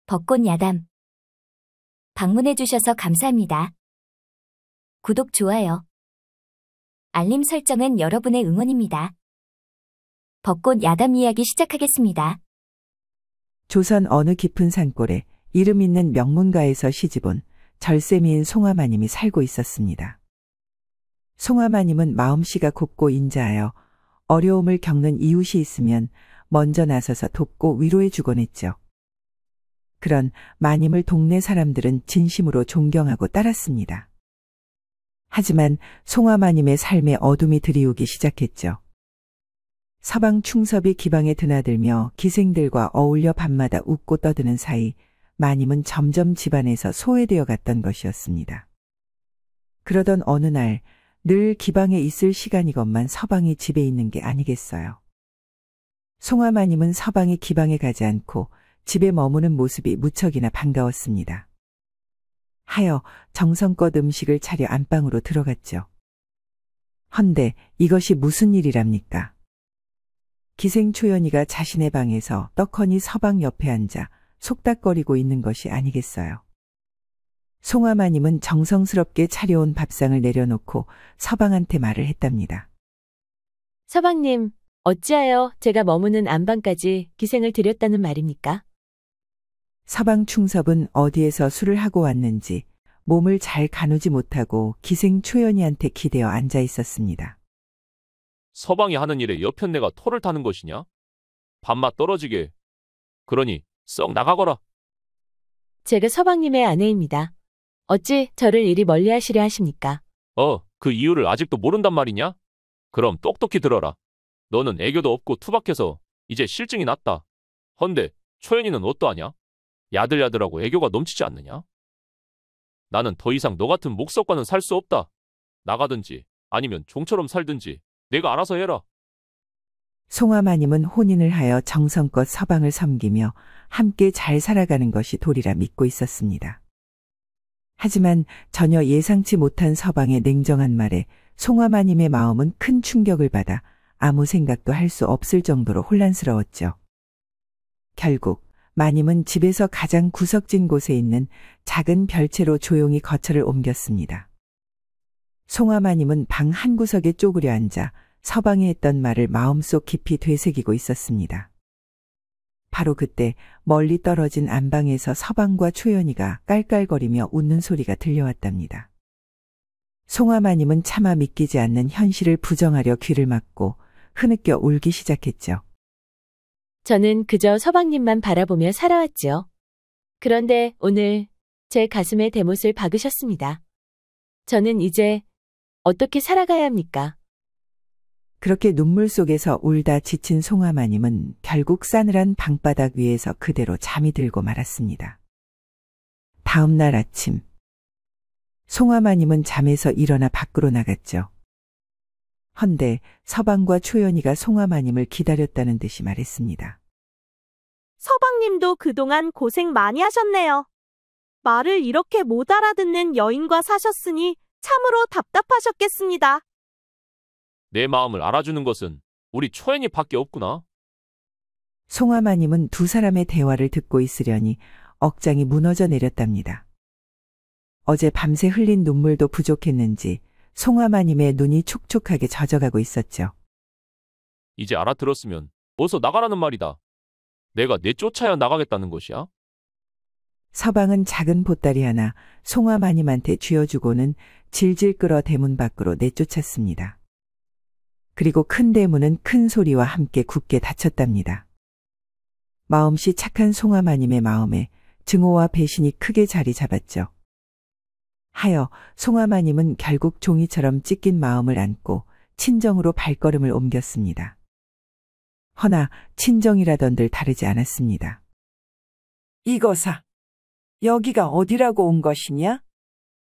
벚꽃 야담. 방문해주셔서 감사합니다. 구독, 좋아요, 알림 설정은 여러분의 응원입니다. 벚꽃 야담 이야기 시작하겠습니다. 조선 어느 깊은 산골에 이름 있는 명문가에서 시집온 절세미인 송화마님이 살고 있었습니다. 송화마님은 마음씨가 곱고 인자하여 어려움을 겪는 이웃이 있으면 먼저 나서서 돕고 위로해 주곤 했죠. 그런 마님을 동네 사람들은 진심으로 존경하고 따랐습니다. 하지만 송화마님의 삶에 어둠이 들이오기 시작했죠. 서방 충섭이 기방에 드나들며 기생들과 어울려 밤마다 웃고 떠드는 사이 마님은 점점 집안에서 소외되어 갔던 것이었습니다. 그러던 어느 날 늘 기방에 있을 시간이건만 서방이 집에 있는 게 아니겠어요. 송화마님은 서방이 기방에 가지 않고 집에 머무는 모습이 무척이나 반가웠습니다. 하여 정성껏 음식을 차려 안방으로 들어갔죠. 헌데 이것이 무슨 일이랍니까? 기생초연이가 자신의 방에서 떡하니 서방 옆에 앉아 속닥거리고 있는 것이 아니겠어요. 송화마님은 정성스럽게 차려온 밥상을 내려놓고 서방한테 말을 했답니다. 서방님, 어찌하여 제가 머무는 안방까지 기생을 드렸다는 말입니까? 서방 충섭은 어디에서 술을 하고 왔는지 몸을 잘 가누지 못하고 기생초연이한테 기대어 앉아 있었습니다. 서방이 하는 일에 여편 내가 토를 타는 것이냐? 밥맛 떨어지게. 그러니 썩 나가거라. 제가 서방님의 아내입니다. 어찌 저를 이리 멀리하시려 하십니까? 그 이유를 아직도 모른단 말이냐? 그럼 똑똑히 들어라. 너는 애교도 없고 투박해서 이제 실증이 났다. 헌데 초연이는 어떠하냐? 야들야들하고 애교가 넘치지 않느냐? 나는 더 이상 너 같은 목석과는 살 수 없다. 나가든지 아니면 종처럼 살든지 내가 알아서 해라. 송화마님은 혼인을 하여 정성껏 서방을 섬기며 함께 잘 살아가는 것이 도리라 믿고 있었습니다. 하지만 전혀 예상치 못한 서방의 냉정한 말에 송화마님의 마음은 큰 충격을 받아 아무 생각도 할 수 없을 정도로 혼란스러웠죠. 결국 마님은 집에서 가장 구석진 곳에 있는 작은 별채로 조용히 거처를 옮겼습니다. 송화마님은 방 한 구석에 쪼그려 앉아 서방이 했던 말을 마음속 깊이 되새기고 있었습니다. 바로 그때 멀리 떨어진 안방에서 서방과 초연이가 깔깔거리며 웃는 소리가 들려왔답니다. 송화마님은 차마 믿기지 않는 현실을 부정하려 귀를 막고 흐느껴 울기 시작했죠. 저는 그저 서방님만 바라보며 살아왔지요. 그런데 오늘 제 가슴에 대못을 박으셨습니다. 저는 이제 어떻게 살아가야 합니까? 그렇게 눈물 속에서 울다 지친 송화마님은 결국 싸늘한 방바닥 위에서 그대로 잠이 들고 말았습니다. 다음 날 아침, 송화마님은 잠에서 일어나 밖으로 나갔죠. 헌데 서방과 초연이가 송화마님을 기다렸다는 듯이 말했습니다. 서방님도 그동안 고생 많이 하셨네요. 말을 이렇게 못 알아듣는 여인과 사셨으니 참으로 답답하셨겠습니다. 내 마음을 알아주는 것은 우리 초연이 밖에 없구나. 송화마님은 두 사람의 대화를 듣고 있으려니 억장이 무너져 내렸답니다. 어제 밤새 흘린 눈물도 부족했는지 송화마님의 눈이 촉촉하게 젖어가고 있었죠. 이제 알아들었으면 어서 나가라는 말이다. 내가 내쫓아야 나가겠다는 것이야? 서방은 작은 보따리 하나 송화마님한테 쥐어주고는 질질 끌어 대문 밖으로 내쫓았습니다. 그리고 큰 대문은 큰 소리와 함께 굳게 닫혔답니다. 마음씨 착한 송화마님의 마음에 증오와 배신이 크게 자리 잡았죠. 하여 송화마님은 결국 종이처럼 찢긴 마음을 안고 친정으로 발걸음을 옮겼습니다. 허나 친정이라던들 다르지 않았습니다. 이거사, 여기가 어디라고 온 것이냐?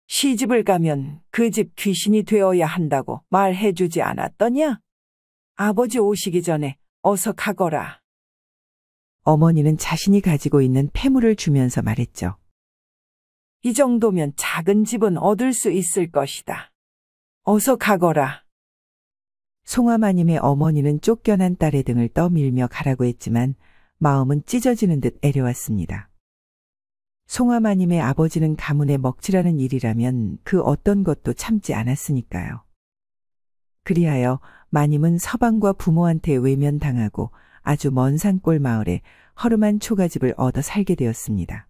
시집을 가면 그 집 귀신이 되어야 한다고 말해주지 않았더냐? 아버지 오시기 전에 어서 가거라. 어머니는 자신이 가지고 있는 폐물을 주면서 말했죠. 이 정도면 작은 집은 얻을 수 있을 것이다. 어서 가거라. 송화마님의 어머니는 쫓겨난 딸의 등을 떠밀며 가라고 했지만 마음은 찢어지는 듯 애려왔습니다. 송아마님의 아버지는 가문의 먹칠하는 일이라면 그 어떤 것도 참지 않았으니까요. 그리하여 마님은 서방과 부모한테 외면당하고 아주 먼 산골 마을에 허름한 초가집을 얻어 살게 되었습니다.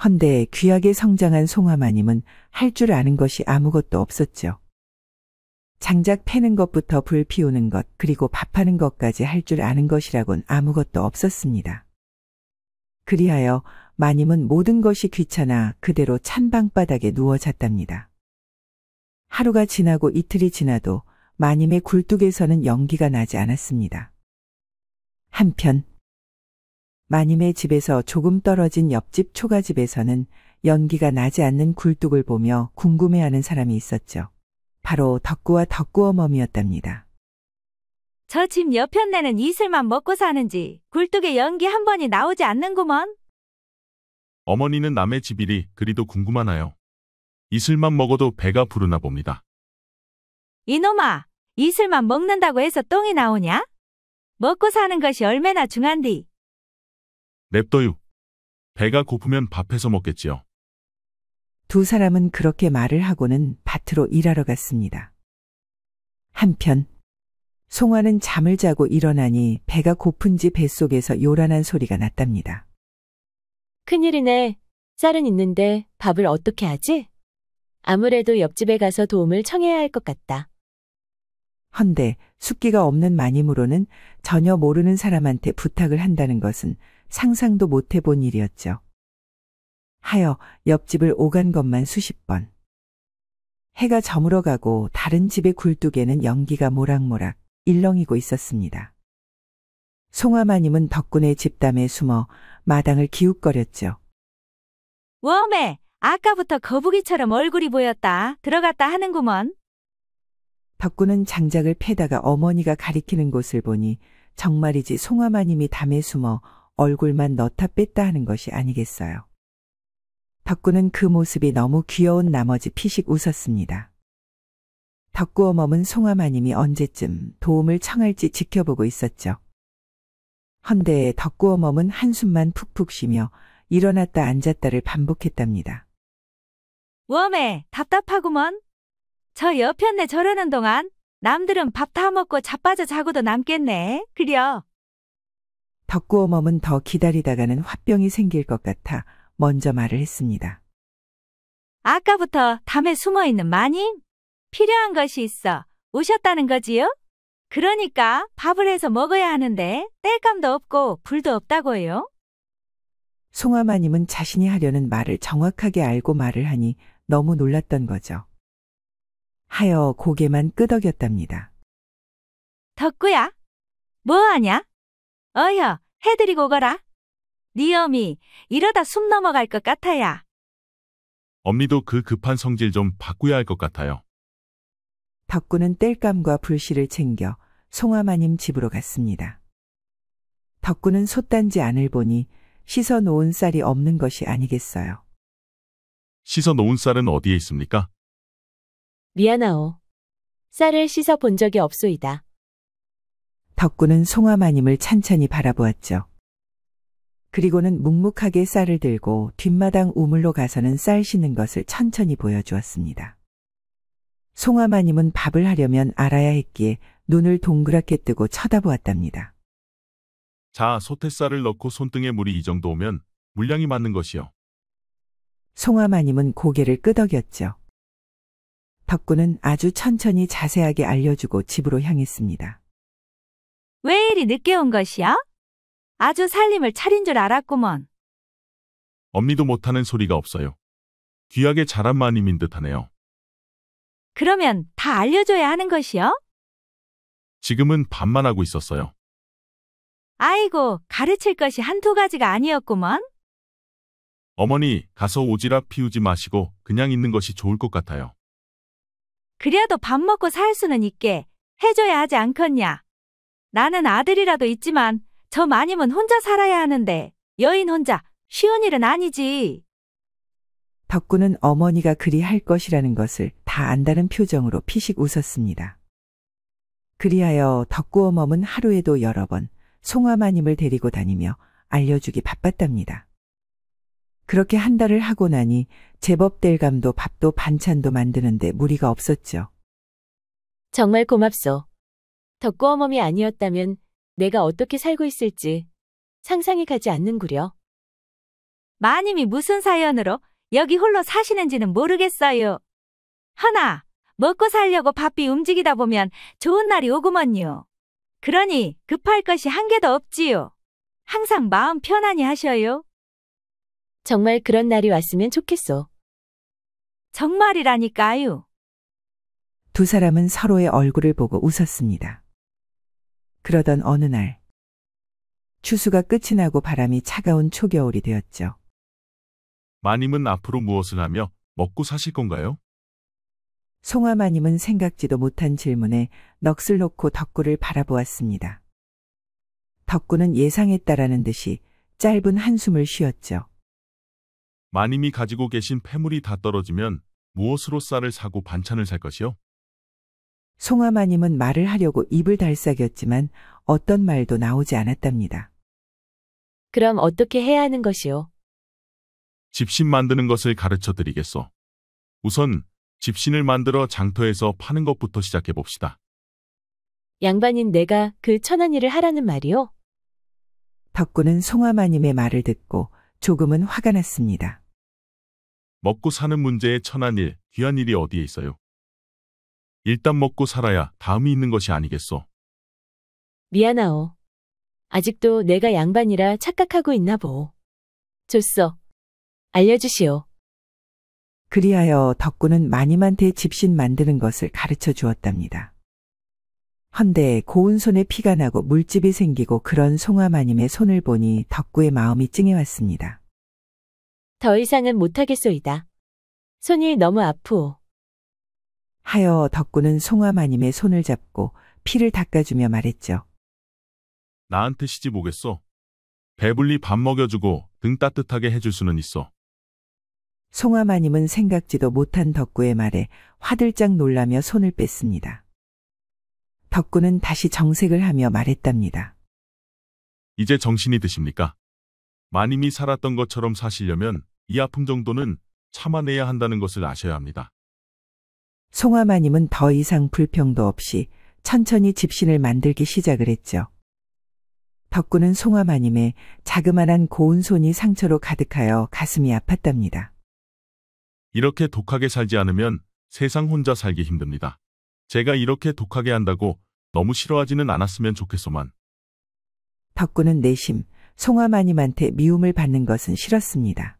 헌데 귀하게 성장한 송아마님은 할 줄 아는 것이 아무것도 없었죠. 장작 패는 것부터 불 피우는 것, 그리고 밥하는 것까지 할 줄 아는 것이라곤 아무것도 없었습니다. 그리하여 마님은 모든 것이 귀찮아 그대로 찬 방바닥에 누워 잤답니다. 하루가 지나고 이틀이 지나도 마님의 굴뚝에서는 연기가 나지 않았습니다. 한편 마님의 집에서 조금 떨어진 옆집 초가집에서는 연기가 나지 않는 굴뚝을 보며 궁금해하는 사람이 있었죠. 바로 덕구와 덕구어멈이었답니다. 저 집 옆편네는 이슬만 먹고 사는지 굴뚝에 연기 한 번이 나오지 않는구먼. 어머니는 남의 집일이 그리도 궁금하나요? 이슬만 먹어도 배가 부르나 봅니다. 이놈아, 이슬만 먹는다고 해서 똥이 나오냐? 먹고 사는 것이 얼마나 중한디. 냅둬요. 배가 고프면 밥해서 먹겠지요. 두 사람은 그렇게 말을 하고는 밭으로 일하러 갔습니다. 한편 송아는 잠을 자고 일어나니 배가 고픈지 뱃속에서 요란한 소리가 났답니다. 큰일이네. 쌀은 있는데 밥을 어떻게 하지? 아무래도 옆집에 가서 도움을 청해야 할 것 같다. 헌데 숫기가 없는 마님으로는 전혀 모르는 사람한테 부탁을 한다는 것은 상상도 못 해본 일이었죠. 하여 옆집을 오간 것만 수십 번. 해가 저물어가고 다른 집의 굴뚝에는 연기가 모락모락 일렁이고 있었습니다. 송아마님은 덕군의 집담에 숨어 마당을 기웃거렸죠. 웜에 아까부터 거북이처럼 얼굴이 보였다. 들어갔다 하는구먼. 덕군은 장작을 패다가 어머니가 가리키는 곳을 보니 정말이지 송아마님이 담에 숨어 얼굴만 넣다 뺐다 하는 것이 아니겠어요. 덕구는 그 모습이 너무 귀여운 나머지 피식 웃었습니다. 덕구어멈은 송아마님이 언제쯤 도움을 청할지 지켜보고 있었죠. 헌데 덕구어멈은 한숨만 푹푹 쉬며 일어났다 앉았다를 반복했답니다. 웜에 답답하구먼. 저 옆편네 저러는 동안 남들은 밥 다 먹고 자빠져 자고도 남겠네. 그려. 덕구어멈은 더 기다리다가는 화병이 생길 것 같아 먼저 말을 했습니다. 아까부터 담에 숨어있는 마님? 필요한 것이 있어 오셨다는 거지요? 그러니까 밥을 해서 먹어야 하는데 뗄감도 없고 불도 없다고요. 송아마님은 자신이 하려는 말을 정확하게 알고 말을 하니 너무 놀랐던 거죠. 하여 고개만 끄덕였답니다. 덕구야, 뭐하냐? 어여, 해드리고 거라. 네 어미 이러다 숨 넘어갈 것 같아야. 엄니도 그 급한 성질 좀 바꾸야 할 것 같아요. 덕구는 땔감과 불씨를 챙겨 송아마님 집으로 갔습니다. 덕구는 솥단지 안을 보니 씻어 놓은 쌀이 없는 것이 아니겠어요. 씻어 놓은 쌀은 어디에 있습니까? 미안하오. 쌀을 씻어 본 적이 없소이다. 덕구는 송아마님을 찬찬히 바라보았죠. 그리고는 묵묵하게 쌀을 들고 뒷마당 우물로 가서는 쌀 씻는 것을 천천히 보여주었습니다. 송아마님은 밥을 하려면 알아야 했기에 눈을 동그랗게 뜨고 쳐다보았답니다. 자, 소태쌀을 넣고 손등에 물이 이 정도 오면 물량이 맞는 것이요. 송아마님은 고개를 끄덕였죠. 덕구는 아주 천천히 자세하게 알려주고 집으로 향했습니다. 왜 이리 늦게 온 것이야? 아주 살림을 차린 줄 알았구먼. 엄니도 못하는 소리가 없어요. 귀하게 자란 마님인 듯하네요. 그러면 다 알려줘야 하는 것이요? 지금은 밥만 하고 있었어요. 아이고, 가르칠 것이 한두 가지가 아니었구먼. 어머니, 가서 오지랖 피우지 마시고 그냥 있는 것이 좋을 것 같아요. 그래도 밥 먹고 살 수는 있게 해줘야 하지 않겠냐. 나는 아들이라도 있지만 저 마님은 혼자 살아야 하는데 여인 혼자 쉬운 일은 아니지. 덕구는 어머니가 그리 할 것이라는 것을 다 안다는 표정으로 피식 웃었습니다. 그리하여 덕구어멈은 하루에도 여러 번 송아마님을 데리고 다니며 알려주기 바빴답니다. 그렇게 한 달을 하고 나니 제법 뗄감도 밥도 반찬도 만드는데 무리가 없었죠. 정말 고맙소. 덕구 어멈이 아니었다면 내가 어떻게 살고 있을지 상상이 가지 않는구려. 마님이 무슨 사연으로 여기 홀로 사시는지는 모르겠어요. 허나 먹고 살려고 바삐 움직이다 보면 좋은 날이 오구먼요. 그러니 급할 것이 한 개도 없지요. 항상 마음 편안히 하셔요. 정말 그런 날이 왔으면 좋겠소. 정말이라니까요. 두 사람은 서로의 얼굴을 보고 웃었습니다. 그러던 어느 날, 추수가 끝이 나고 바람이 차가운 초겨울이 되었죠. 마님은 앞으로 무엇을 하며 먹고 사실 건가요? 송아마님은 생각지도 못한 질문에 넋을 놓고 덕구를 바라보았습니다. 덕구는 예상했다라는 듯이 짧은 한숨을 쉬었죠. 마님이 가지고 계신 폐물이 다 떨어지면 무엇으로 쌀을 사고 반찬을 살 것이요? 송아마님은 말을 하려고 입을 달싹였지만 어떤 말도 나오지 않았답니다. 그럼 어떻게 해야 하는 것이오? 집신 만드는 것을 가르쳐 드리겠소. 우선 집신을 만들어 장터에서 파는 것부터 시작해 봅시다. 양반인 내가 그 천한 일을 하라는 말이오? 덕구는 송아마님의 말을 듣고 조금은 화가 났습니다. 먹고 사는 문제에 천한 일, 귀한 일이 어디에 있어요? 일단 먹고 살아야 다음이 있는 것이 아니겠소. 미안하오. 아직도 내가 양반이라 착각하고 있나 보. 좋소. 알려주시오. 그리하여 덕구는 마님한테 집신 만드는 것을 가르쳐 주었답니다. 헌데 고운 손에 피가 나고 물집이 생기고 그런 송아마님의 손을 보니 덕구의 마음이 찡해왔습니다. 더 이상은 못하겠소이다. 손이 너무 아프오. 하여 덕구는 송아마님의 손을 잡고 피를 닦아주며 말했죠. 나한테 시집 오겠소. 배불리 밥 먹여주고 등 따뜻하게 해줄 수는 있어. 송아마님은 생각지도 못한 덕구의 말에 화들짝 놀라며 손을 뺐습니다. 덕구는 다시 정색을 하며 말했답니다. 이제 정신이 드십니까? 마님이 살았던 것처럼 사시려면 이 아픔 정도는 참아내야 한다는 것을 아셔야 합니다. 송아마님은 더 이상 불평도 없이 천천히 집신을 만들기 시작을 했죠. 덕구는 송아마님의 자그마한 고운 손이 상처로 가득하여 가슴이 아팠답니다. 이렇게 독하게 살지 않으면 세상 혼자 살기 힘듭니다. 제가 이렇게 독하게 한다고 너무 싫어하지는 않았으면 좋겠소만. 덕구는 내심 송아마님한테 미움을 받는 것은 싫었습니다.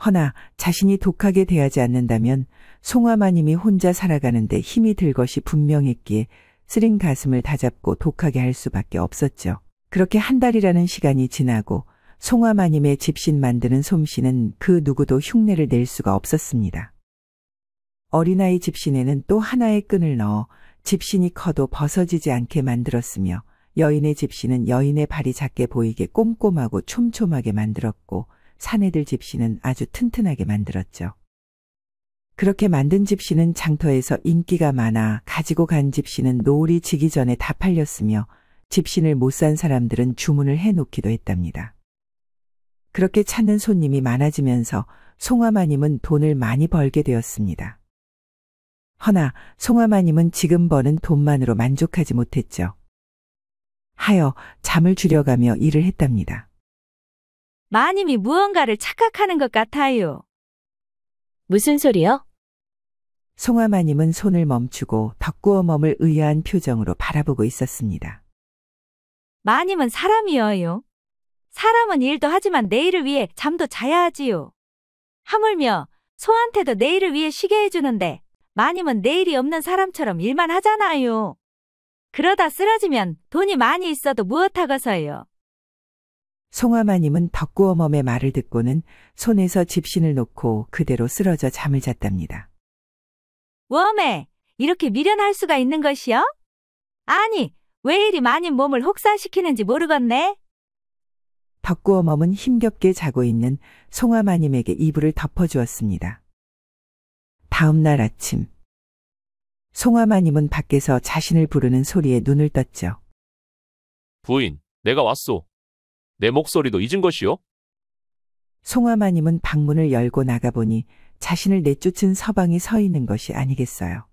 허나 자신이 독하게 대하지 않는다면 송아마님이 혼자 살아가는데 힘이 들 것이 분명했기에 쓰린 가슴을 다잡고 독하게 할 수밖에 없었죠. 그렇게 한 달이라는 시간이 지나고 송아마님의 집신 만드는 솜씨는 그 누구도 흉내를 낼 수가 없었습니다. 어린아이 집신에는 또 하나의 끈을 넣어 집신이 커도 벗어지지 않게 만들었으며 여인의 집신은 여인의 발이 작게 보이게 꼼꼼하고 촘촘하게 만들었고 사내들 집신은 아주 튼튼하게 만들었죠. 그렇게 만든 집신은 장터에서 인기가 많아 가지고 간 집신은 노을이 지기 전에 다 팔렸으며 집신을 못 산 사람들은 주문을 해놓기도 했답니다. 그렇게 찾는 손님이 많아지면서 송아마님은 돈을 많이 벌게 되었습니다. 허나 송아마님은 지금 버는 돈만으로 만족하지 못했죠. 하여 잠을 줄여가며 일을 했답니다. 마님이 무언가를 착각하는 것 같아요. 무슨 소리요? 송아마님은 손을 멈추고 덕구어멈을 의아한 표정으로 바라보고 있었습니다. 마님은 사람이어요. 사람은 일도 하지만 내일을 위해 잠도 자야 하지요. 하물며 소한테도 내일을 위해 쉬게 해주는데 마님은 내일이 없는 사람처럼 일만 하잖아요. 그러다 쓰러지면 돈이 많이 있어도 무엇하겠어요. 송아마님은 덕구어멈의 말을 듣고는 손에서 집신을 놓고 그대로 쓰러져 잠을 잤답니다. 웜에 이렇게 미련할 수가 있는 것이요? 아니, 왜 이리 마님 몸을 혹사시키는지 모르겠네. 덕구어멈은 힘겹게 자고 있는 송아마님에게 이불을 덮어주었습니다. 다음 날 아침, 송아마님은 밖에서 자신을 부르는 소리에 눈을 떴죠. 부인, 내가 왔소. 내 목소리도 잊은 것이요? 송화마님은 방문을 열고 나가보니 자신을 내쫓은 서방이 서 있는 것이 아니겠어요.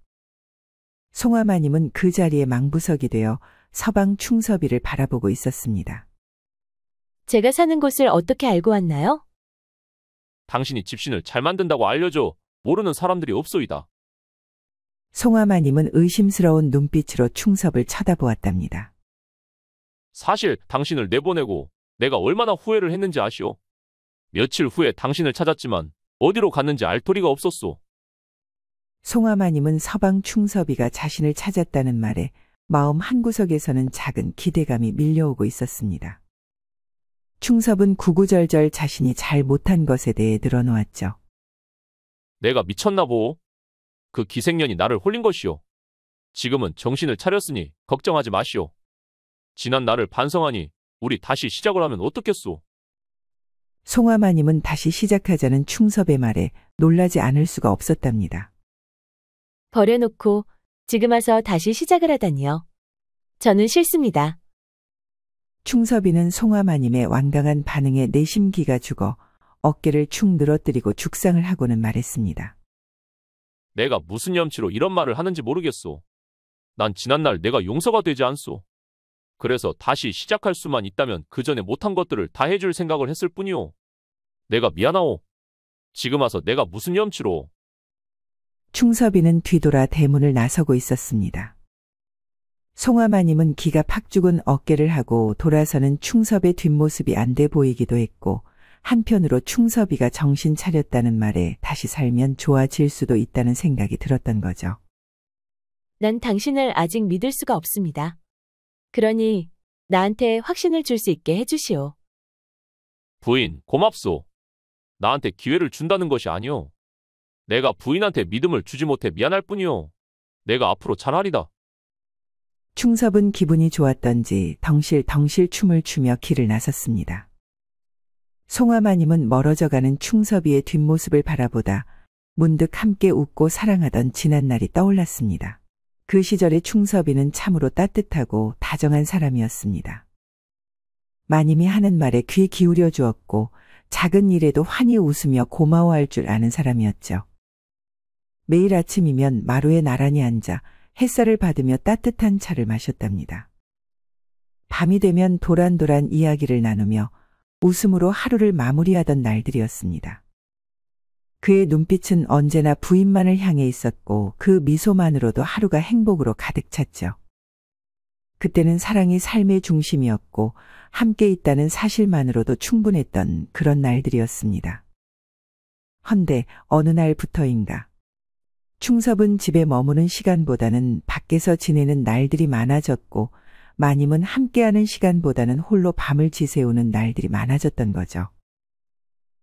송화마님은 그 자리에 망부석이 되어 서방 충섭이를 바라보고 있었습니다. 제가 사는 곳을 어떻게 알고 왔나요? 당신이 집신을 잘 만든다고 알려줘. 모르는 사람들이 없소이다. 송화마님은 의심스러운 눈빛으로 충섭을 쳐다보았답니다. 사실 당신을 내보내고 내가 얼마나 후회를 했는지 아시오? 며칠 후에 당신을 찾았지만 어디로 갔는지 알 도리가 없었소. 송화마님은 서방 충섭이가 자신을 찾았다는 말에 마음 한구석에서는 작은 기대감이 밀려오고 있었습니다. 충섭은 구구절절 자신이 잘 못한 것에 대해 늘어놓았죠. 내가 미쳤나 보오. 그 기생년이 나를 홀린 것이오. 지금은 정신을 차렸으니 걱정하지 마시오. 지난 날을 반성하니 우리 다시 시작을 하면 어떻겠소? 송화마님은 다시 시작하자는 충섭의 말에 놀라지 않을 수가 없었답니다. 버려놓고 지금 와서 다시 시작을 하다니요. 저는 싫습니다. 충섭이는 송화마님의 완강한 반응에 내심기가 죽어 어깨를 축 늘어뜨리고 죽상을 하고는 말했습니다. 내가 무슨 염치로 이런 말을 하는지 모르겠소. 난 지난날 내가 용서가 되지 않소. 그래서 다시 시작할 수만 있다면 그 전에 못한 것들을 다 해줄 생각을 했을 뿐이오. 내가 미안하오. 지금 와서 내가 무슨 염치로. 충섭이는 뒤돌아 대문을 나서고 있었습니다. 송화마님은 기가 팍 죽은 어깨를 하고 돌아서는 충섭의 뒷모습이 안 돼 보이기도 했고 한편으로 충섭이가 정신 차렸다는 말에 다시 살면 좋아질 수도 있다는 생각이 들었던 거죠. 난 당신을 아직 믿을 수가 없습니다. 그러니 나한테 확신을 줄 수 있게 해주시오. 부인, 고맙소. 나한테 기회를 준다는 것이 아니오. 내가 부인한테 믿음을 주지 못해 미안할 뿐이오. 내가 앞으로 잘하리다. 충섭은 기분이 좋았던지 덩실덩실 춤을 추며 길을 나섰습니다. 송화마님은 멀어져가는 충섭이의 뒷모습을 바라보다 문득 함께 웃고 사랑하던 지난날이 떠올랐습니다. 그 시절의 충섭이는 참으로 따뜻하고 다정한 사람이었습니다. 마님이 하는 말에 귀 기울여 주었고 작은 일에도 환히 웃으며 고마워할 줄 아는 사람이었죠. 매일 아침이면 마루에 나란히 앉아 햇살을 받으며 따뜻한 차를 마셨답니다. 밤이 되면 도란도란 이야기를 나누며 웃음으로 하루를 마무리하던 날들이었습니다. 그의 눈빛은 언제나 부인만을 향해 있었고 그 미소만으로도 하루가 행복으로 가득 찼죠. 그때는 사랑이 삶의 중심이었고 함께 있다는 사실만으로도 충분했던 그런 날들이었습니다. 헌데 어느 날부터인가 충섭은 집에 머무는 시간보다는 밖에서 지내는 날들이 많아졌고 마님은 함께하는 시간보다는 홀로 밤을 지새우는 날들이 많아졌던 거죠.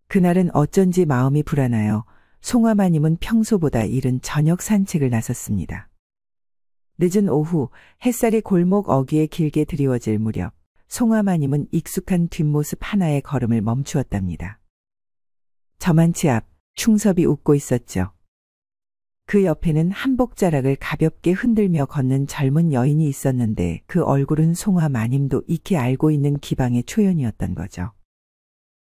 그날은 어쩐지 마음이 불안하여 송화마님은 평소보다 이른 저녁 산책을 나섰습니다. 늦은 오후 햇살이 골목 어귀에 길게 드리워질 무렵 송화마님은 익숙한 뒷모습 하나의 걸음을 멈추었답니다. 저만치 앞 충섭이 웃고 있었죠. 그 옆에는 한복자락을 가볍게 흔들며 걷는 젊은 여인이 있었는데 그 얼굴은 송화마님도 익히 알고 있는 기방의 초연이었던 거죠.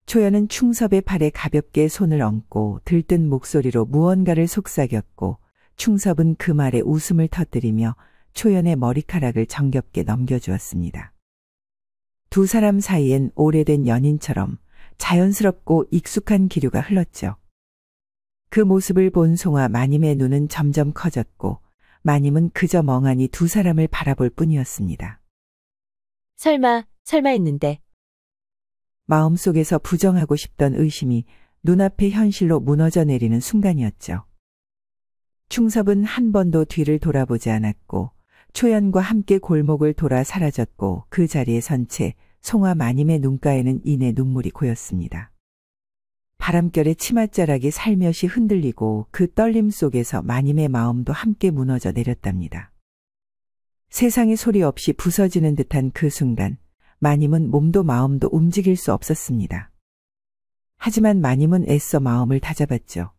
초연은 충섭의 팔에 가볍게 손을 얹고 들뜬 목소리로 무언가를 속삭였고 충섭은 그 말에 웃음을 터뜨리며 초연의 머리카락을 정겹게 넘겨주었습니다. 두 사람 사이엔 오래된 연인처럼 자연스럽고 익숙한 기류가 흘렀죠. 그 모습을 본 송화마님의 눈은 점점 커졌고 마님은 그저 멍하니 두 사람을 바라볼 뿐이었습니다. 설마 했는데. 마음속에서 부정하고 싶던 의심이 눈앞의 현실로 무너져 내리는 순간이었죠. 충섭은 한 번도 뒤를 돌아보지 않았고 초연과 함께 골목을 돌아 사라졌고 그 자리에 선 채 송화마님의 눈가에는 이내 눈물이 고였습니다. 바람결에 치맛자락이 살며시 흔들리고 그 떨림 속에서 마님의 마음도 함께 무너져 내렸답니다. 세상이 소리 없이 부서지는 듯한 그 순간 마님은 몸도 마음도 움직일 수 없었습니다. 하지만 마님은 애써 마음을 다잡았죠.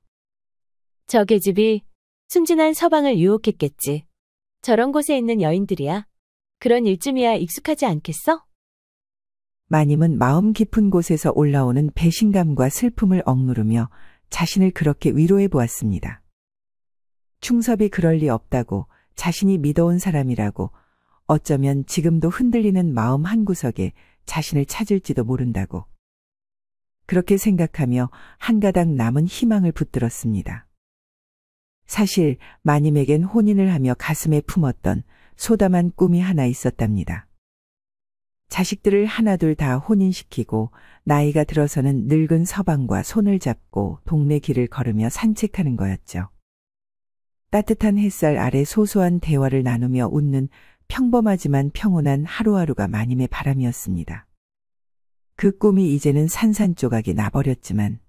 저 계집이 순진한 서방을 유혹했겠지. 저런 곳에 있는 여인들이야. 그런 일쯤이야 익숙하지 않겠어? 마님은 마음 깊은 곳에서 올라오는 배신감과 슬픔을 억누르며 자신을 그렇게 위로해 보았습니다. 충섭이 그럴 리 없다고, 자신이 믿어온 사람이라고, 어쩌면 지금도 흔들리는 마음 한구석에 자신을 찾을지도 모른다고. 그렇게 생각하며 한 가닥 남은 희망을 붙들었습니다. 사실 마님에겐 혼인을 하며 가슴에 품었던 소담한 꿈이 하나 있었답니다. 자식들을 하나둘 다 혼인시키고 나이가 들어서는 늙은 서방과 손을 잡고 동네 길을 걸으며 산책하는 거였죠. 따뜻한 햇살 아래 소소한 대화를 나누며 웃는 평범하지만 평온한 하루하루가 마님의 바람이었습니다. 그 꿈이 이제는 산산조각이 나버렸지만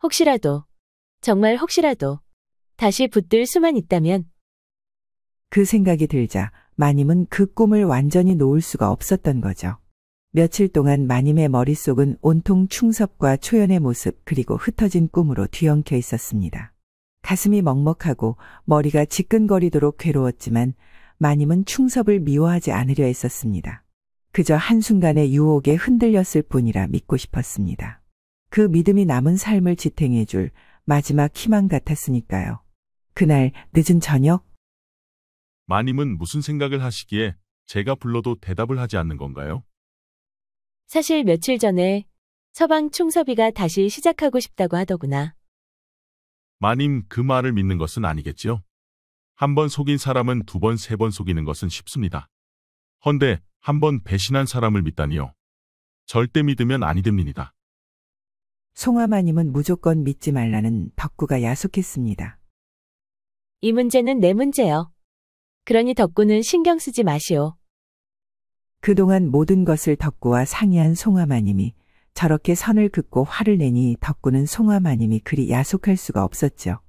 혹시라도, 정말 혹시라도 다시 붙들 수만 있다면 그 생각이 들자 마님은 그 꿈을 완전히 놓을 수가 없었던 거죠. 며칠 동안 마님의 머릿속은 온통 충섭과 초연의 모습 그리고 흩어진 꿈으로 뒤엉켜 있었습니다. 가슴이 먹먹하고 머리가 지끈거리도록 괴로웠지만 마님은 충섭을 미워하지 않으려 했었습니다. 그저 한순간의 유혹에 흔들렸을 뿐이라 믿고 싶었습니다. 그 믿음이 남은 삶을 지탱해 줄 마지막 희망 같았으니까요. 그날 늦은 저녁, 마님은 무슨 생각을 하시기에 제가 불러도 대답을 하지 않는 건가요? 사실 며칠 전에 서방 충섭이가 다시 시작하고 싶다고 하더구나. 마님 그 말을 믿는 것은 아니겠지요? 한 번 속인 사람은 두 번, 세 번 속이는 것은 쉽습니다. 헌데 한 번 배신한 사람을 믿다니요. 절대 믿으면 아니 됩니다. 송하마님은 무조건 믿지 말라는 덕구가 야속했습니다. 이 문제는 내 문제요. 그러니 덕구는 신경 쓰지 마시오. 그동안 모든 것을 덕구와 상의한 송하마님이 저렇게 선을 긋고 화를 내니 덕구는 송하마님이 그리 야속할 수가 없었죠.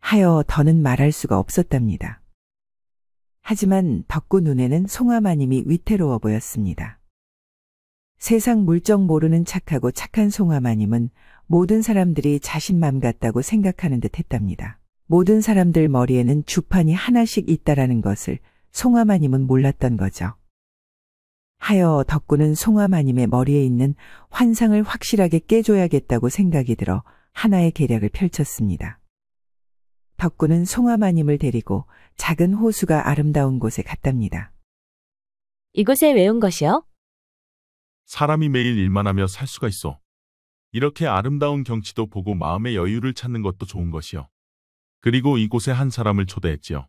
하여 더는 말할 수가 없었답니다. 하지만 덕구 눈에는 송하마님이 위태로워 보였습니다. 세상 물정 모르는 착하고 착한 송하마님은 모든 사람들이 자신 맘 같다고 생각하는 듯 했답니다. 모든 사람들 머리에는 주판이 하나씩 있다라는 것을 송하마님은 몰랐던 거죠. 하여 덕구는 송하마님의 머리에 있는 환상을 확실하게 깨줘야겠다고 생각이 들어 하나의 계략을 펼쳤습니다. 덕구는 송하마님을 데리고 작은 호수가 아름다운 곳에 갔답니다. 이곳에 왜 온 것이요? 사람이 매일 일만 하며 살 수가 있어. 이렇게 아름다운 경치도 보고 마음의 여유를 찾는 것도 좋은 것이요. 그리고 이곳에 한 사람을 초대했지요.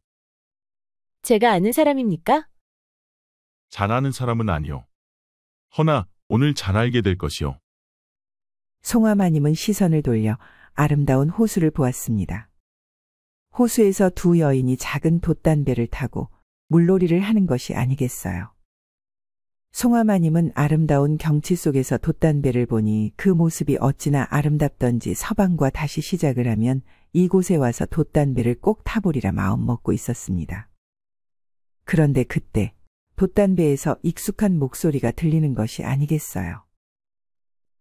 제가 아는 사람입니까? 잘 아는 사람은 아니요. 허나 오늘 잘 알게 될 것이요. 송하마님은 시선을 돌려 아름다운 호수를 보았습니다. 호수에서 두 여인이 작은 돛단배를 타고 물놀이를 하는 것이 아니겠어요. 송하마님은 아름다운 경치 속에서 돛단배를 보니 그 모습이 어찌나 아름답던지 서방과 다시 시작을 하면 이곳에 와서 돛단배를 꼭 타보리라 마음먹고 있었습니다. 그런데 그때 돛단배에서 익숙한 목소리가 들리는 것이 아니겠어요.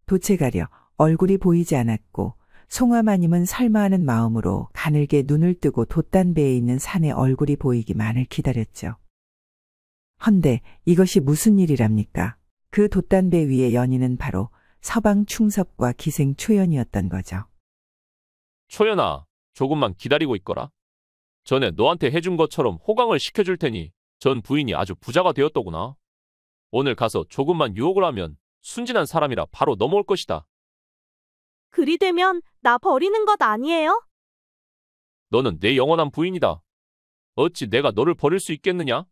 돛에 가려 얼굴이 보이지 않았고 송하마님은 설마 하는 마음으로 가늘게 눈을 뜨고 돛단배에 있는 산의 얼굴이 보이기만을 기다렸죠. 헌데 이것이 무슨 일이랍니까? 그 돛단배 위의 연인은 바로 서방 충섭과 기생 초연이었던 거죠. 초연아, 조금만 기다리고 있거라. 전에 너한테 해준 것처럼 호강을 시켜줄 테니 전 부인이 아주 부자가 되었더구나. 오늘 가서 조금만 유혹을 하면 순진한 사람이라 바로 넘어올 것이다. 그리 되면 나 버리는 것 아니에요? 너는 내 영원한 부인이다. 어찌 내가 너를 버릴 수 있겠느냐?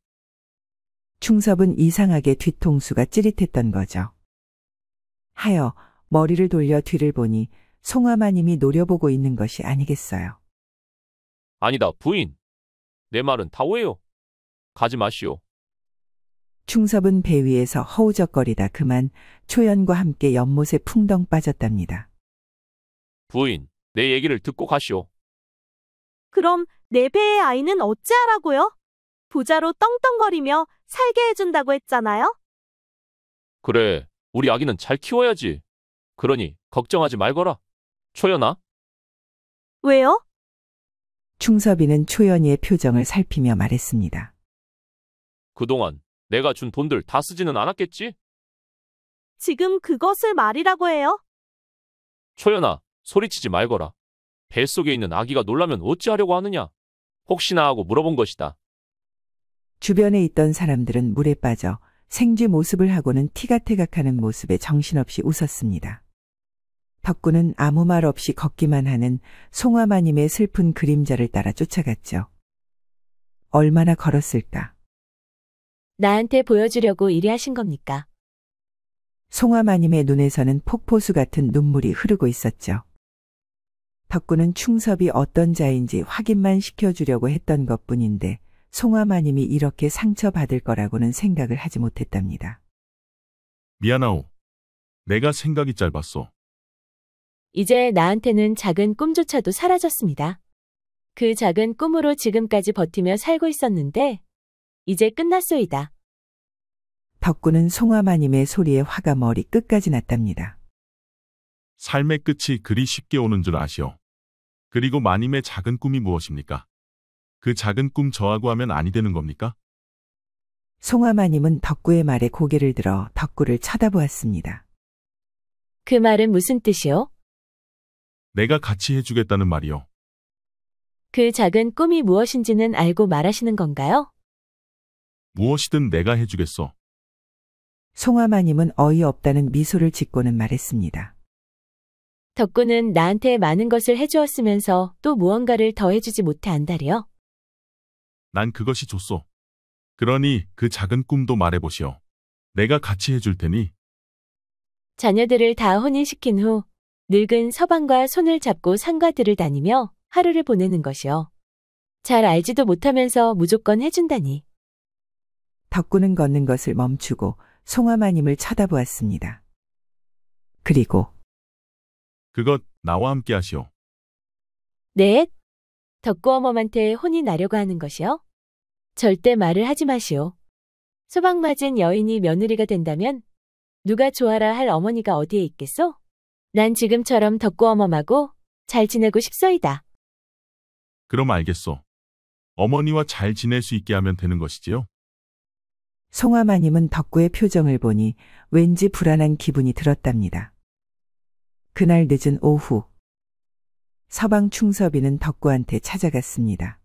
충섭은 이상하게 뒤통수가 찌릿했던 거죠. 하여 머리를 돌려 뒤를 보니 송하마님이 노려보고 있는 것이 아니겠어요. 아니다, 부인. 내 말은 다 오해요. 가지 마시오. 충섭은 배 위에서 허우적거리다 그만 초연과 함께 연못에 풍덩 빠졌답니다. 부인, 내 얘기를 듣고 가시오. 그럼 내 배의 아이는 어찌하라고요? 부자로 떵떵거리며 살게 해준다고 했잖아요? 그래, 우리 아기는 잘 키워야지. 그러니 걱정하지 말거라. 초연아? 왜요? 충섭이는 초연이의 표정을 살피며 말했습니다. 그동안 내가 준 돈들 다 쓰지는 않았겠지? 지금 그것을 말이라고 해요? 초연아, 소리치지 말거라. 뱃속에 있는 아기가 놀라면 어찌하려고 하느냐? 혹시나 하고 물어본 것이다. 주변에 있던 사람들은 물에 빠져 생쥐 모습을 하고는 티각태각하는 모습에 정신없이 웃었습니다. 덕구는 아무 말 없이 걷기만 하는 송화마님의 슬픈 그림자를 따라 쫓아갔죠. 얼마나 걸었을까? 나한테 보여주려고 이리 하신 겁니까? 송화마님의 눈에서는 폭포수 같은 눈물이 흐르고 있었죠. 덕구는 충섭이 어떤 자인지 확인만 시켜주려고 했던 것뿐인데 송화마님이 이렇게 상처받을 거라고는 생각을 하지 못했답니다. 미안하오. 내가 생각이 짧았어. 이제 나한테는 작은 꿈조차도 사라졌습니다. 그 작은 꿈으로 지금까지 버티며 살고 있었는데 이제 끝났소이다. 덕구는 송화마님의 소리에 화가 머리 끝까지 났답니다. 삶의 끝이 그리 쉽게 오는 줄 아시오. 그리고 마님의 작은 꿈이 무엇입니까? 그 작은 꿈 저하고 하면 아니 되는 겁니까? 송화마님은 덕구의 말에 고개를 들어 덕구를 쳐다보았습니다. 그 말은 무슨 뜻이오? 내가 같이 해주겠다는 말이오. 그 작은 꿈이 무엇인지는 알고 말하시는 건가요? 무엇이든 내가 해주겠어. 송화마님은 어이없다는 미소를 짓고는 말했습니다. 덕구는 나한테 많은 것을 해주었으면서 또 무언가를 더 해주지 못해 안달이요? 난 그것이 좋소. 그러니 그 작은 꿈도 말해보시오. 내가 같이 해줄 테니. 자녀들을 다 혼인시킨 후 늙은 서방과 손을 잡고 상가들을 다니며 하루를 보내는 것이요. 잘 알지도 못하면서 무조건 해준다니. 덕구는 걷는 것을 멈추고 송화마님을 쳐다보았습니다. 그리고 그것 나와 함께 하시오. 네? 덕구 어멈한테 혼이 나려고 하는 것이요? 절대 말을 하지 마시오. 소방 맞은 여인이 며느리가 된다면 누가 좋아라 할 어머니가 어디에 있겠소? 난 지금처럼 덕구 어멈하고 잘 지내고 싶소이다. 그럼 알겠소. 어머니와 잘 지낼 수 있게 하면 되는 것이지요. 송화마님은 덕구의 표정을 보니 왠지 불안한 기분이 들었답니다. 그날 늦은 오후 서방 충섭이는 덕구한테 찾아갔습니다.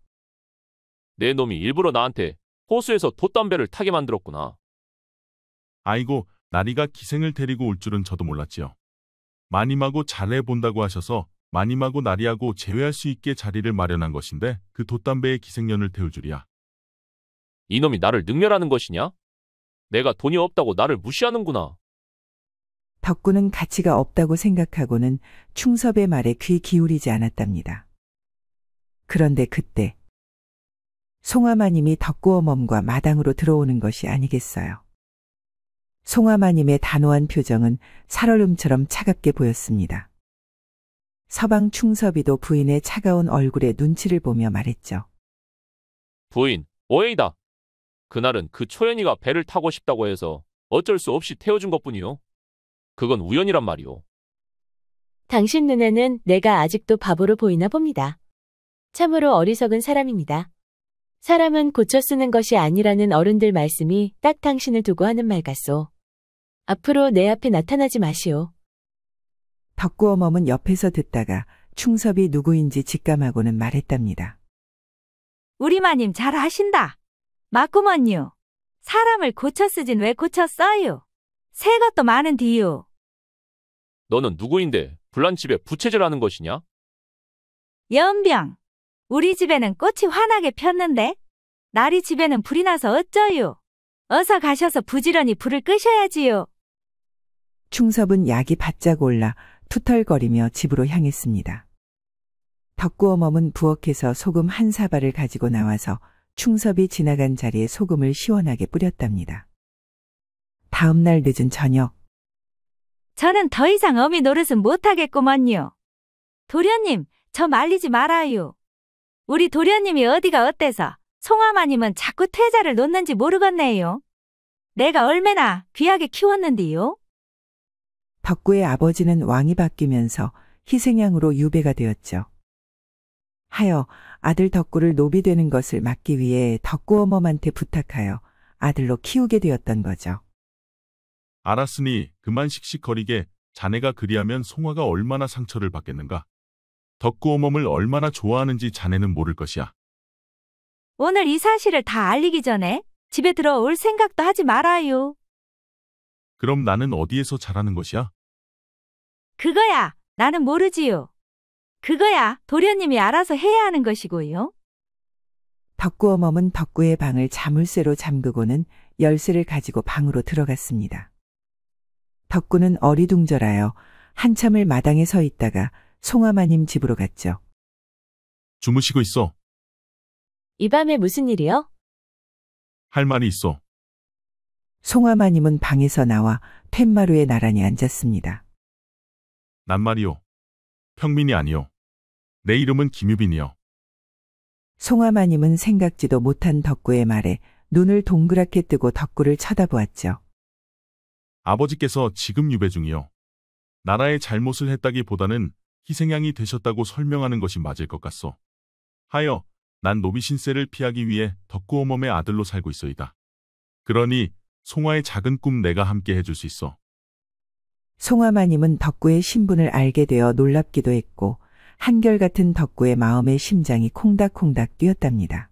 내 놈이 일부러 나한테 호수에서 돛담배를 타게 만들었구나. 아이고, 나리가 기생을 데리고 올 줄은 저도 몰랐지요. 마님하고 잘해본다고 하셔서 마님하고 나리하고 제외할 수 있게 자리를 마련한 것인데 그 돛담배에 기생년을 태울 줄이야. 이놈이 나를 능멸하는 것이냐? 내가 돈이 없다고 나를 무시하는구나. 덕구는 가치가 없다고 생각하고는 충섭의 말에 귀 기울이지 않았답니다. 그런데 그때 송화마님이 덕구 어멈과 마당으로 들어오는 것이 아니겠어요. 송화마님의 단호한 표정은 살얼음처럼 차갑게 보였습니다. 서방 충섭이도 부인의 차가운 얼굴에 눈치를 보며 말했죠. 부인, 오해이다. 그날은 그 초연이가 배를 타고 싶다고 해서 어쩔 수 없이 태워준 것뿐이요. 그건 우연이란 말이오. 당신 눈에는 내가 아직도 바보로 보이나 봅니다. 참으로 어리석은 사람입니다. 사람은 고쳐 쓰는 것이 아니라는 어른들 말씀이 딱 당신을 두고 하는 말 같소. 앞으로 내 앞에 나타나지 마시오. 덕구 어멈은 옆에서 듣다가 충섭이 누구인지 직감하고는 말했답니다. 우리 마님 잘 하신다. 맞구먼요. 사람을 고쳐 쓰진 왜 고쳐 써요? 새 것도 많은 디요. 너는 누구인데 불난 집에 부채질하는 것이냐? 연병. 우리 집에는 꽃이 환하게 폈는데 나리 집에는 불이 나서 어쩌요? 어서 가셔서 부지런히 불을 끄셔야지요. 충섭은 약이 바짝 올라 투덜거리며 집으로 향했습니다. 덕구 어멈은 부엌에서 소금 한 사발을 가지고 나와서 충섭이 지나간 자리에 소금을 시원하게 뿌렸답니다. 다음 날 늦은 저녁 저는 더 이상 어미 노릇은 못하겠구먼요. 도련님, 저 말리지 말아요. 우리 도련님이 어디가 어때서 송화마님은 자꾸 퇴자를 놓는지 모르겠네요. 내가 얼마나 귀하게 키웠는디요? 덕구의 아버지는 왕이 바뀌면서 희생양으로 유배가 되었죠. 하여 아들 덕구를 노비 되는 것을 막기 위해 덕구 어멈한테 부탁하여 아들로 키우게 되었던 거죠. 알았으니 그만 씩씩거리게. 자네가 그리하면 송화가 얼마나 상처를 받겠는가. 덕구어멈을 얼마나 좋아하는지 자네는 모를 것이야. 오늘 이 사실을 다 알리기 전에 집에 들어올 생각도 하지 말아요. 그럼 나는 어디에서 잘하는 것이야? 그거야 나는 모르지요. 그거야 도련님이 알아서 해야 하는 것이고요. 덕구어멈은 덕구의 방을 자물쇠로 잠그고는 열쇠를 가지고 방으로 들어갔습니다. 덕구는 어리둥절하여 한참을 마당에 서 있다가 송화마님 집으로 갔죠. 주무시고 있어. 이 밤에 무슨 일이요? 할 말이 있어. 송화마님은 방에서 나와 툇마루에 나란히 앉았습니다. 난 말이요. 평민이 아니요. 내 이름은 김유빈이요. 송화마님은 생각지도 못한 덕구의 말에 눈을 동그랗게 뜨고 덕구를 쳐다보았죠. 아버지께서 지금 유배 중이요. 나라의 잘못을 했다기보다는 희생양이 되셨다고 설명하는 것이 맞을 것 같소. 하여 난 노비 신세를 피하기 위해 덕구어멈의 아들로 살고 있어이다. 그러니 송화의 작은 꿈 내가 함께 해줄 수 있어. 송화마님은 덕구의 신분을 알게 되어 놀랍기도 했고 한결같은 덕구의 마음의 심장이 콩닥콩닥 뛰었답니다.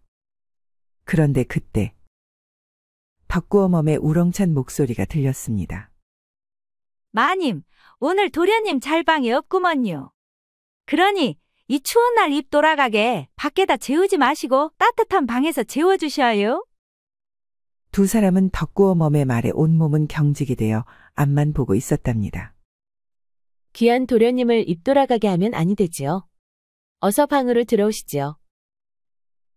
그런데 그때 덕구어멈의 우렁찬 목소리가 들렸습니다. 마님, 오늘 도련님 잘 방이 없구먼요. 그러니 이 추운 날 입 돌아가게 밖에다 재우지 마시고 따뜻한 방에서 재워주셔요. 두 사람은 덕구어멈의 말에 온몸은 경직이 되어 앞만 보고 있었답니다. 귀한 도련님을 입 돌아가게 하면 아니 되지요. 어서 방으로 들어오시지요.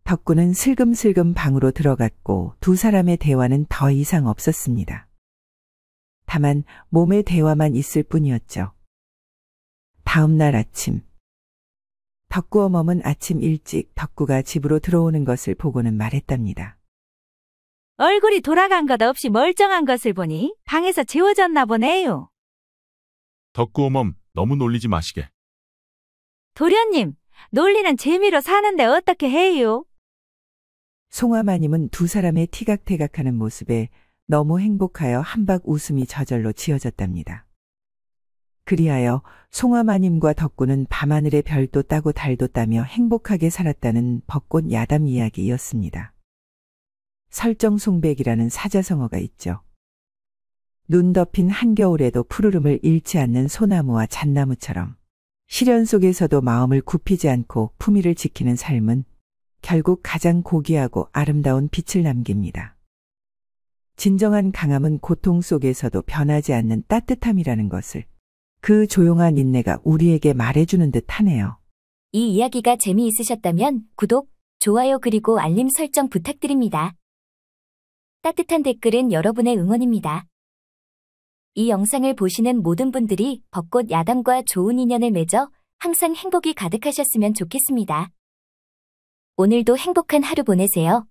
덕구는 슬금슬금 방으로 들어갔고 두 사람의 대화는 더 이상 없었습니다. 다만 몸의 대화만 있을 뿐이었죠. 다음 날 아침, 덕구어멈은 아침 일찍 덕구가 집으로 들어오는 것을 보고는 말했답니다. 얼굴이 돌아간 것 없이 멀쩡한 것을 보니 방에서 재워졌나 보네요. 덕구어멈 너무 놀리지 마시게. 도련님, 놀리는 재미로 사는데 어떻게 해요? 송화마님은 두 사람의 티각태각하는 모습에 너무 행복하여 한박 웃음이 저절로 지어졌답니다. 그리하여 송화마님과 덕구는 밤하늘에 별도 따고 달도 따며 행복하게 살았다는 벚꽃 야담 이야기였습니다. 설정송백이라는 사자성어가 있죠. 눈 덮인 한겨울에도 푸르름을 잃지 않는 소나무와 잣나무처럼 시련 속에서도 마음을 굽히지 않고 품위를 지키는 삶은 결국 가장 고귀하고 아름다운 빛을 남깁니다. 진정한 강함은 고통 속에서도 변하지 않는 따뜻함이라는 것을 그 조용한 인내가 우리에게 말해주는 듯 하네요. 이 이야기가 재미있으셨다면 구독, 좋아요 그리고 알림 설정 부탁드립니다. 따뜻한 댓글은 여러분의 응원입니다. 이 영상을 보시는 모든 분들이 벚꽃 야담과 좋은 인연을 맺어 항상 행복이 가득하셨으면 좋겠습니다. 오늘도 행복한 하루 보내세요.